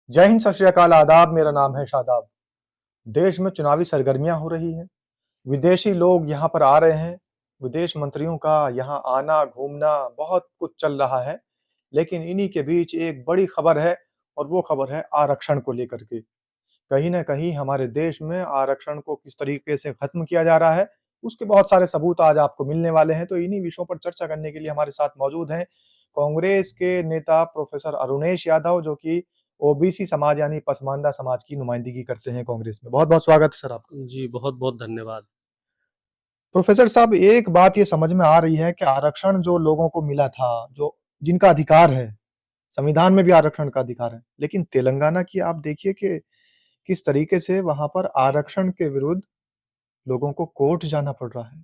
जय हिंद, सत श्री अकाल, आदाब। मेरा नाम है शादाब। देश में चुनावी सरगर्मियां हो रही हैं। विदेशी लोग यहाँ पर आ रहे हैं। विदेश मंत्रियों का यहाँ आना घूमना बहुत कुछ चल रहा है। लेकिन इन्हीं के बीच एक बड़ी खबर है और वो खबर है आरक्षण को लेकर के। कहीं न कहीं हमारे देश में आरक्षण को किस तरीके से खत्म किया जा रहा है, उसके बहुत सारे सबूत आज आपको मिलने वाले हैं। तो इन्हीं विषयों पर चर्चा करने के लिए हमारे साथ मौजूद हैं कांग्रेस के नेता प्रोफेसर अरुणेश यादव, जो कि ओबीसी समाज यानी पसमानदा समाज की नुमाइंदगी करते हैं कांग्रेस में। बहुत-बहुत स्वागत है सर आपका। जी, बहुत-बहुत धन्यवाद। प्रोफेसर साहब, एक बात ये समझ में आ रही है कि आरक्षण जो लोगों को मिला था, जो जिनका अधिकार है, संविधान में भी आरक्षण का अधिकार है, लेकिन तेलंगाना की आप देखिए कि किस तरीके से वहाँ पर आरक्षण के विरुद्ध लोगों को कोर्ट जाना पड़ रहा है।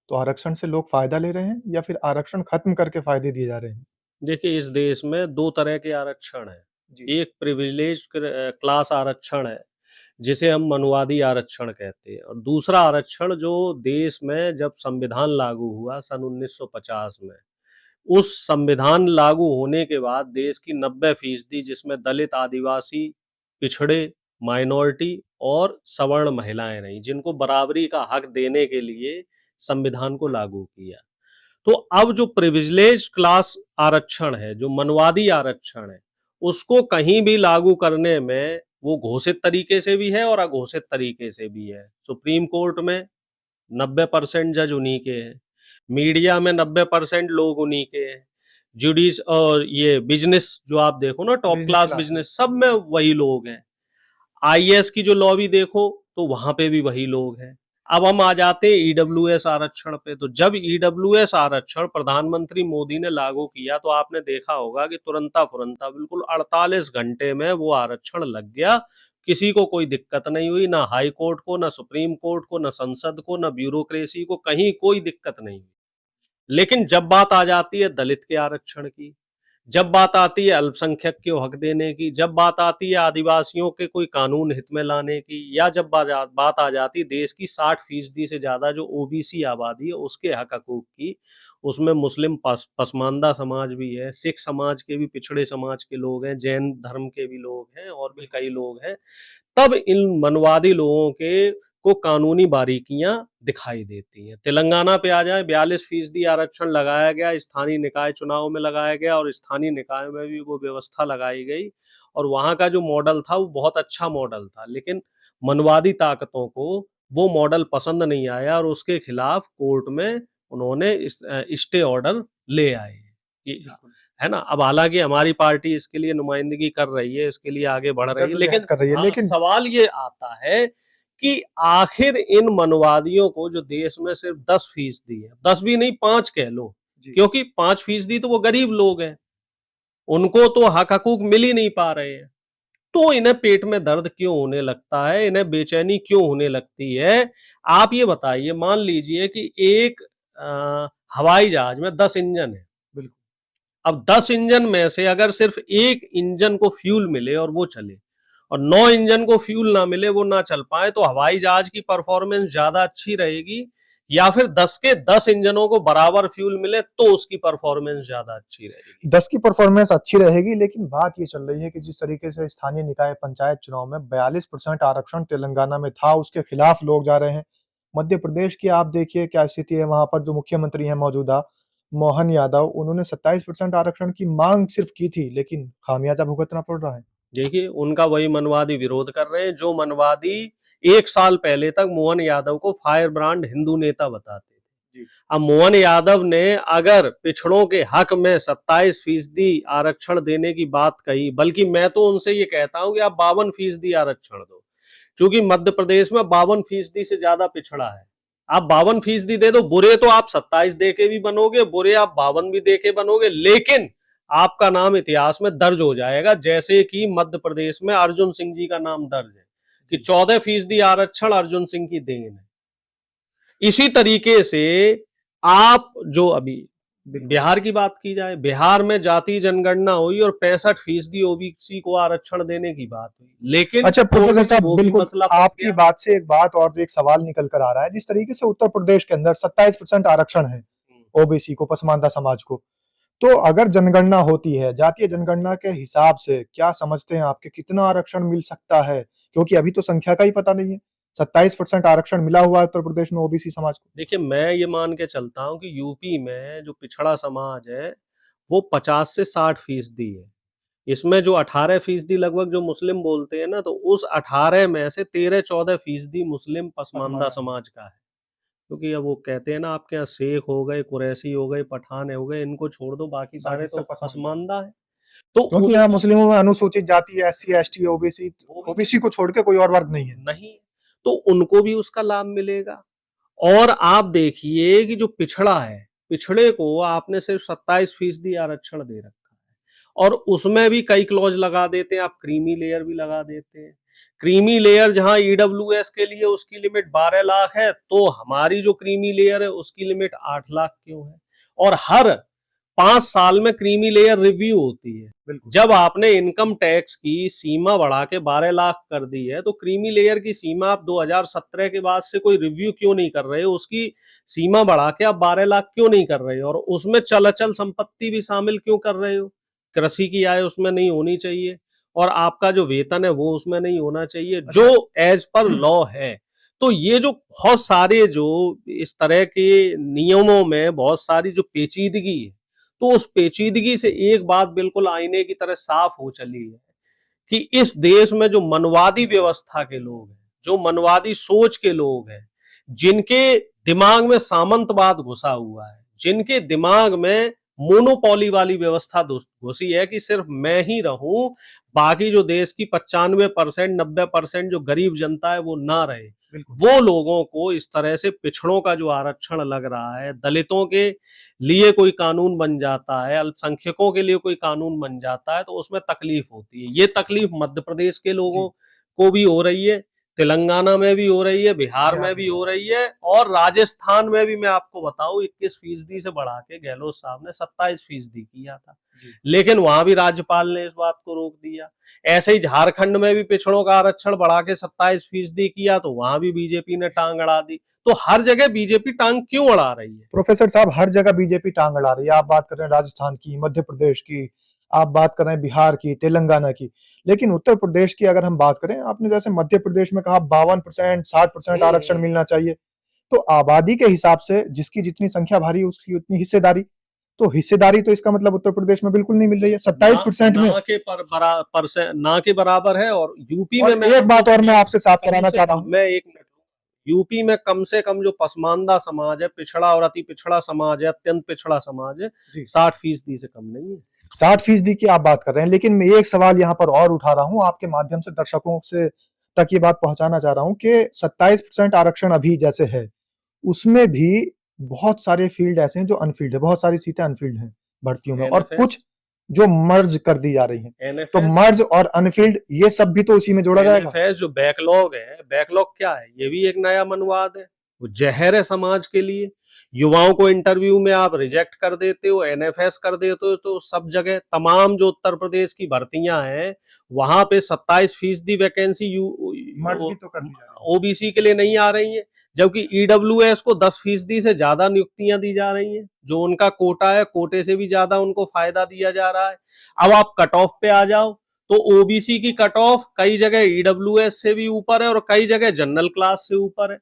तो आरक्षण से लोग फ़ायदा ले रहे हैं या फिर आरक्षण खत्म करके फ़ायदे दिए जा रहे हैं? देखिए, इस देश में 2 तरह के आरक्षण हैं। जी। एक प्रिविलेज्ड क्लास आरक्षण है, जिसे हम मनुवादी आरक्षण कहते हैं, और दूसरा आरक्षण जो देश में जब संविधान लागू हुआ सन 1950 में, उस संविधान लागू होने के बाद देश की 90% जिसमें दलित, आदिवासी, पिछड़े, माइनॉरिटी और सवर्ण महिलाएं रहीं, जिनको बराबरी का हक देने के लिए संविधान को लागू किया। तो अब जो प्रिविलेज क्लास आरक्षण है, जो मनवादी आरक्षण है, उसको कहीं भी लागू करने में वो घोषित तरीके से भी है और अघोषित तरीके से भी है। सुप्रीम कोर्ट में 90% जज उन्हीं के हैं, मीडिया में 90% लोग उन्हीं के हैं, जुडिस और ये बिजनेस जो आप देखो ना, टॉप बिज़नेस क्लास क्लास में। बिजनेस, सब में वही लोग हैं। आईएएस की जो लॉबी देखो तो वहां पे भी वही लोग हैं। अब हम आ जाते हैं ईडब्ल्यूएस आरक्षण पे। तो जब ईडब्ल्यूएस आरक्षण प्रधानमंत्री मोदी ने लागू किया तो आपने देखा होगा कि तुरंता फुरंता बिल्कुल 48 घंटे में वो आरक्षण लग गया। किसी को कोई दिक्कत नहीं हुई, ना हाई कोर्ट को, ना सुप्रीम कोर्ट को, ना संसद को, ना ब्यूरोक्रेसी को, कहीं कोई दिक्कत नहीं हुई। लेकिन जब बात आ जाती है दलित के आरक्षण की, जब बात आती है अल्पसंख्यक के हक देने की, जब बात आती है आदिवासियों के कोई कानून हित में लाने की, या जब बात आ जाती है देश की 60% से ज्यादा जो ओबीसी आबादी है उसके हक हकूक की, उसमें मुस्लिम पसमानदा समाज भी है, सिख समाज के भी पिछड़े समाज के लोग हैं, जैन धर्म के भी लोग हैं और भी कई लोग हैं, तब इन मनवादी लोगों के को कानूनी बारीकियां दिखाई देती हैं। तेलंगाना पे आ जाए, 42% आरक्षण लगाया गया, स्थानीय निकाय चुनाव में लगाया गया और स्थानीय निकाय में भी वो व्यवस्था लगाई गई, और वहां का जो मॉडल था वो बहुत अच्छा मॉडल था। लेकिन मनवादी ताकतों को वो मॉडल पसंद नहीं आया और उसके खिलाफ कोर्ट में उन्होंने स्टे ऑर्डर ले आए, है ना। अब हालांकि हमारी पार्टी इसके लिए नुमाइंदगी कर रही है, इसके लिए आगे बढ़ रही है, जद्दोजहद लेकिन कर रही है, हाँ, लेकिन सवाल ये आता है कि आखिर इन मनवादियों को जो देश में सिर्फ 10% है, 10 भी नहीं 5 कह लो, जी। क्योंकि 5% तो वो गरीब लोग हैं, उनको तो हक हकूक मिल ही नहीं पा रहे हैं। तो इन्हें पेट में दर्द क्यों होने लगता है, इन्हें बेचैनी क्यों होने लगती है? आप ये बताइए, मान लीजिए कि एक हवाई जहाज में 10 इंजन है। बिल्कुल। अब 10 इंजन में से अगर सिर्फ एक इंजन को फ्यूल मिले और वो चले, और 9 इंजन को फ्यूल ना मिले, वो ना चल पाए, तो हवाई जहाज की परफॉर्मेंस ज्यादा अच्छी रहेगी, या फिर 10 के 10 इंजनों को बराबर फ्यूल मिले तो उसकी परफॉर्मेंस ज्यादा अच्छी रहेगी? 10 की परफॉर्मेंस अच्छी रहेगी, लेकिन बात ये चल रही है कि जिस तरीके से स्थानीय निकाय पंचायत चुनाव में 42% आरक्षण तेलंगाना में था, उसके खिलाफ लोग जा रहे हैं। मध्य प्रदेश की आप देखिए क्या स्थिति है, वहाँ पर जो मुख्यमंत्री हैं मौजूदा, मोहन यादव, उन्होंने 27% आरक्षण की मांग सिर्फ की थी, लेकिन खामियाजा भुगतना पड़ रहा है। देखिए, उनका वही मनवादी विरोध कर रहे हैं जो मनवादी 1 साल पहले तक मोहन यादव को फायर ब्रांड हिंदू नेता बताते थे। जी। अब मोहन यादव ने अगर पिछड़ों के हक में 27% आरक्षण देने की बात कही, बल्कि मैं तो उनसे ये कहता हूं कि आप 52% आरक्षण दो, क्योंकि मध्य प्रदेश में 52% से ज्यादा पिछड़ा है। आप 52% दे दो, बुरे तो आप 27 दे के भी बनोगे, बुरे आप 52 भी दे के बनोगे, लेकिन आपका नाम इतिहास में दर्ज हो जाएगा, जैसे कि मध्य प्रदेश में अर्जुन सिंह जी का नाम दर्ज है कि 14% आरक्षण अर्जुन सिंह की देन है। इसी तरीके से आप जो अभी बिहार की बात की जाए, बिहार में जाति जनगणना हुई और 65% ओबीसी को आरक्षण देने की बात हुई, लेकिन अच्छा कोर्ट प्रोफेसर में साहब, वो भी बिल्कुल मसला फंस आपकी गया। बात से एक बात और एक सवाल निकल कर आ रहा है। जिस तरीके से उत्तर प्रदेश के अंदर 27% आरक्षण है ओबीसी को, पसमानदा समाज को, तो अगर जनगणना होती है, जातीय जनगणना के हिसाब से क्या समझते हैं आपके कितना आरक्षण मिल सकता है? क्योंकि अभी तो संख्या का ही पता नहीं है। 27% आरक्षण मिला हुआ है उत्तर प्रदेश में ओबीसी समाज को। देखिए, मैं ये मान के चलता हूँ कि यूपी में जो पिछड़ा समाज है, वो 50 से 60% है। इसमें जो 18% लगभग जो मुस्लिम बोलते हैं ना, तो उस 18 में से 13-14% मुस्लिम पसमानदा समाज का है। क्योंकि अब वो कहते हैं ना, आपके यहाँ शेख हो गए, कुरैशी हो गए, पठान हो गए, इनको छोड़ दो, बाकी सारे तो पसमानदा है। तो क्योंकि यहाँ मुस्लिमों में अनुसूचित जाति, एससी, एसटी, ओबीसी, ओबीसी को छोड़ के कोई और वर्ग नहीं है। नहीं, तो उनको भी उसका लाभ मिलेगा। और आप देखिए कि जो पिछड़ा है, पिछड़े को आपने सिर्फ 27% आरक्षण दे रखा है, और उसमें भी कई क्लॉज लगा देते हैं, आप क्रीमी लेयर भी लगा देते हैं। क्रीमी लेयर जहां ईडब्ल्यूएस के लिए उसकी लिमिट 12 लाख है, तो हमारी जो क्रीमी लेयर है उसकी लिमिट 8 लाख क्यों है? और हर 5 साल में क्रीमी लेयर रिव्यू होती है। जब आपने इनकम टैक्स की सीमा बढ़ा के 12 लाख कर दी है, तो क्रीमी लेयर की सीमा आप 2017 के बाद से कोई रिव्यू क्यों नहीं कर रहे हो? उसकी सीमा बढ़ा के आप 12 लाख क्यों नहीं कर रहे हो? और उसमें चल अचल संपत्ति भी शामिल क्यों कर रहे हो? कृषि की आय उसमें नहीं होनी चाहिए, और आपका जो वेतन है वो उसमें नहीं होना चाहिए, जो एज पर लॉ है। तो ये जो बहुत सारे जो इस तरह के नियमों में बहुत सारी जो पेचीदगी है, तो उस पेचीदगी से एक बात बिल्कुल आईने की तरह साफ हो चली है कि इस देश में जो मनवादी व्यवस्था के लोग हैं, जो मनवादी सोच के लोग हैं, जिनके दिमाग में सामंतवाद घुसा हुआ है, जिनके दिमाग में मोनोपोली वाली व्यवस्था घुसी है कि सिर्फ मैं ही रहूं, बाकी जो देश की 95% 90% जो गरीब जनता है वो ना रहे, वो लोगों को इस तरह से पिछड़ों का जो आरक्षण लग रहा है, दलितों के लिए कोई कानून बन जाता है, अल्पसंख्यकों के लिए कोई कानून बन जाता है, तो उसमें तकलीफ होती है। ये तकलीफ मध्य प्रदेश के लोगों को भी हो रही है, तेलंगाना में भी हो रही है, बिहार में भी हो रही है, और राजस्थान में भी मैं आपको बताऊं 21% से बढ़ा के गहलोत साहब ने 27% किया था, लेकिन वहां भी राज्यपाल ने इस बात को रोक दिया। ऐसे ही झारखंड में भी पिछड़ों का आरक्षण बढ़ा के 27% किया, तो वहां भी बीजेपी ने टांग अड़ा दी। तो हर जगह बीजेपी टांग क्यों अड़ा रही है? प्रोफेसर साहब, हर जगह बीजेपी टांग अड़ा रही है। आप बात कर रहे हैं राजस्थान की, मध्य प्रदेश की, आप बात कर रहे हैं बिहार की, तेलंगाना की, लेकिन उत्तर प्रदेश की अगर हम बात करें, आपने जैसे मध्य प्रदेश में कहा 52%, 60% आरक्षण मिलना चाहिए, तो आबादी के हिसाब से जिसकी जितनी संख्या भारी उसकी उतनी हिस्सेदारी, तो हिस्सेदारी तो इसका मतलब उत्तर प्रदेश में बिल्कुल नहीं मिल रही है। 27% में ना के बराबर है। और यूपी में मैं एक बात और मैं आपसे साफ कराना चाहता हूँ, मैं एक मिनट, यूपी में कम से कम जो पसमानदा समाज है, पिछड़ा और अति पिछड़ा समाज है, अत्यंत पिछड़ा समाज है, 60% से कम नहीं है। 60% की आप बात कर रहे हैं, लेकिन मैं एक सवाल यहाँ पर और उठा रहा हूँ, आपके माध्यम से दर्शकों से तक ये बात पहुंचाना चाह रहा हूँ कि 27% आरक्षण अभी जैसे है, उसमें भी बहुत सारे फील्ड ऐसे हैं जो अनफील्ड है, बहुत सारी सीटें अनफील्ड हैं भर्तियों में, और कुछ जो मर्ज कर दी जा रही हैं। तो मर्ज और अनफील्ड ये सब भी तो उसी में जोड़ा जाएगा। जो बैकलॉग है, बैकलॉग क्या है? ये भी एक नया मनवाद है, वो जहर है समाज के लिए। युवाओं को इंटरव्यू में आप रिजेक्ट कर देते हो, एनएफएस कर देते हो, तो सब जगह तमाम जो उत्तर प्रदेश की भर्तियां हैं, वहां पे 27% वैकेंसी ओबीसी के लिए नहीं आ रही है, जबकि ईडब्ल्यूएस को 10% से ज्यादा नियुक्तियां दी जा रही हैं। जो उनका कोटा है, कोटे से भी ज्यादा उनको फायदा दिया जा रहा है। अब आप कट ऑफ पे आ जाओ, तो ओबीसी की कट ऑफ कई जगह ईडब्ल्यूएस से भी ऊपर है और कई जगह जनरल क्लास से ऊपर है।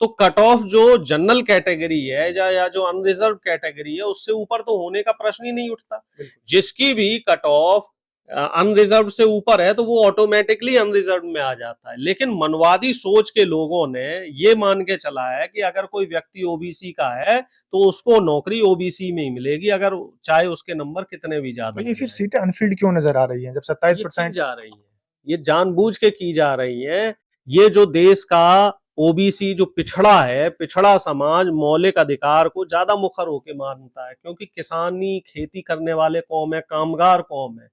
तो कट ऑफ जो जनरल कैटेगरी है या जो अनरिजर्व कैटेगरी है, उससे ऊपर तो होने का प्रश्न ही नहीं उठता। जिसकी भी कट ऑफ अनरिजर्व से ऊपर है, तो वो ऑटोमेटिकली अनरिजर्व में आ जाता है। लेकिन मनवादी सोच के लोगों ने ये मान के चला है कि अगर कोई व्यक्ति ओबीसी का है तो उसको नौकरी ओबीसी में ही मिलेगी, अगर चाहे उसके नंबर कितने भी ज्यादा। ये फिर सीटें अनफील्ड क्यों नजर आ रही हैं जब 27% जा रही है? ये जानबूझ के की जा रही है। ये जो देश का ओबीसी जो पिछड़ा है, पिछड़ा समाज मौलिक अधिकार को ज्यादा मुखर होके मानता है, क्योंकि किसानी खेती करने वाले कौम है, कामगार कौम है।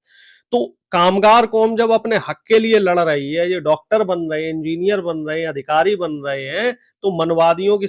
तो कामगार कौम जब अपने हक के लिए लड़ रही है, ये डॉक्टर बन रहे हैं, इंजीनियर बन रहे हैं, अधिकारी बन रहे हैं, तो मनवादियों की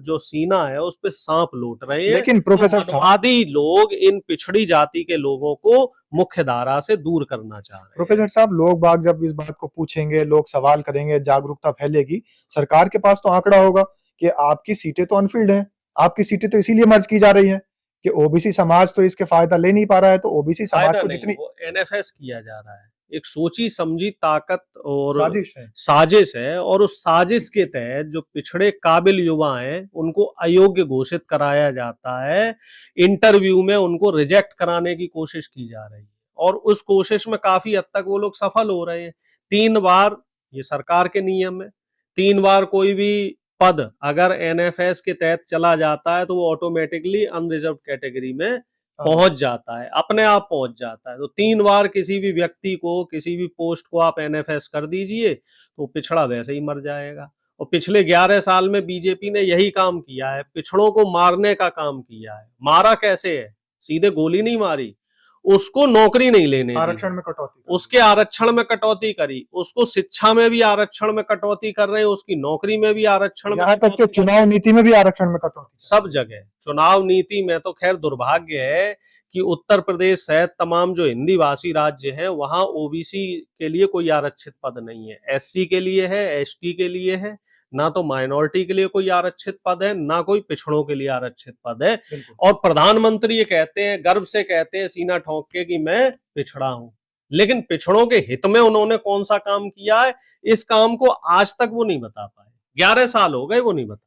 जो सीना है उस पे सांप लौट रहे हैं। लेकिन प्रोफेसर तो मनवादी लोग इन पिछड़ी जाति के लोगों को मुख्य धारा से दूर करना चाह रहे हैं। प्रोफेसर साहब, लोग बाग जब इस बात को पूछेंगे, लोग सवाल करेंगे, जागरूकता फैलेगी, सरकार के पास तो आंकड़ा होगा कि आपकी सीटें तो अनफील्ड हैं, आपकी सीटें तो इसीलिए मर्ज की जा रही है कि ओबीसी समाज तो इसके फायदा ले नहीं पा रहा है, तो ओबीसी समाज फायदा को नहीं, जितनी वो एनएफएस किया जा रहा है। एक सोची समझी ताकत और साजिश है। साजिश है, और उस साजिश के तहत जो पिछड़े काबिल युवा हैं उनको अयोग्य घोषित कराया जाता है। इंटरव्यू में उनको रिजेक्ट कराने की कोशिश की जा रही है, और उस कोशिश में काफी हद तक वो लोग सफल हो रहे हैं। 3 बार, ये सरकार के नियम है, 3 बार कोई भी पद अगर एनएफएस के तहत चला जाता है तो वो ऑटोमेटिकली अनरिजर्व कैटेगरी में पहुंच जाता है, अपने आप पहुंच जाता है। तो 3 बार किसी भी व्यक्ति को, किसी भी पोस्ट को आप एनएफएस कर दीजिए तो पिछड़ा वैसे ही मर जाएगा। और पिछले 11 साल में बीजेपी ने यही काम किया है, पिछड़ों को मारने का काम किया है। मारा कैसे है? सीधे गोली नहीं मारी, उसको नौकरी नहीं लेने दी, आरक्षण में कटौती, उसके आरक्षण में कटौती करी, उसको शिक्षा में भी आरक्षण में कटौती कर रहे हैं, उसकी नौकरी में भी आरक्षण में, यहाँ तक कि चुनाव नीति में भी आरक्षण में कटौती, सब जगह। चुनाव नीति में तो खैर दुर्भाग्य है कि उत्तर प्रदेश सहित तमाम जो हिंदी भाषी राज्य हैं वहां ओबीसी के लिए कोई आरक्षित पद नहीं है। एससी के लिए है, एसटी के लिए है, ना तो माइनॉरिटी के लिए कोई आरक्षित पद है, ना कोई पिछड़ों के लिए आरक्षित पद है। और प्रधानमंत्री ये कहते हैं, गर्व से कहते हैं सीना ठोक के, कि मैं पिछड़ा हूं, लेकिन पिछड़ों के हित में उन्होंने कौन सा काम किया है, इस काम को आज तक वो नहीं बता पाए। 11 साल हो गए, वो नहीं बता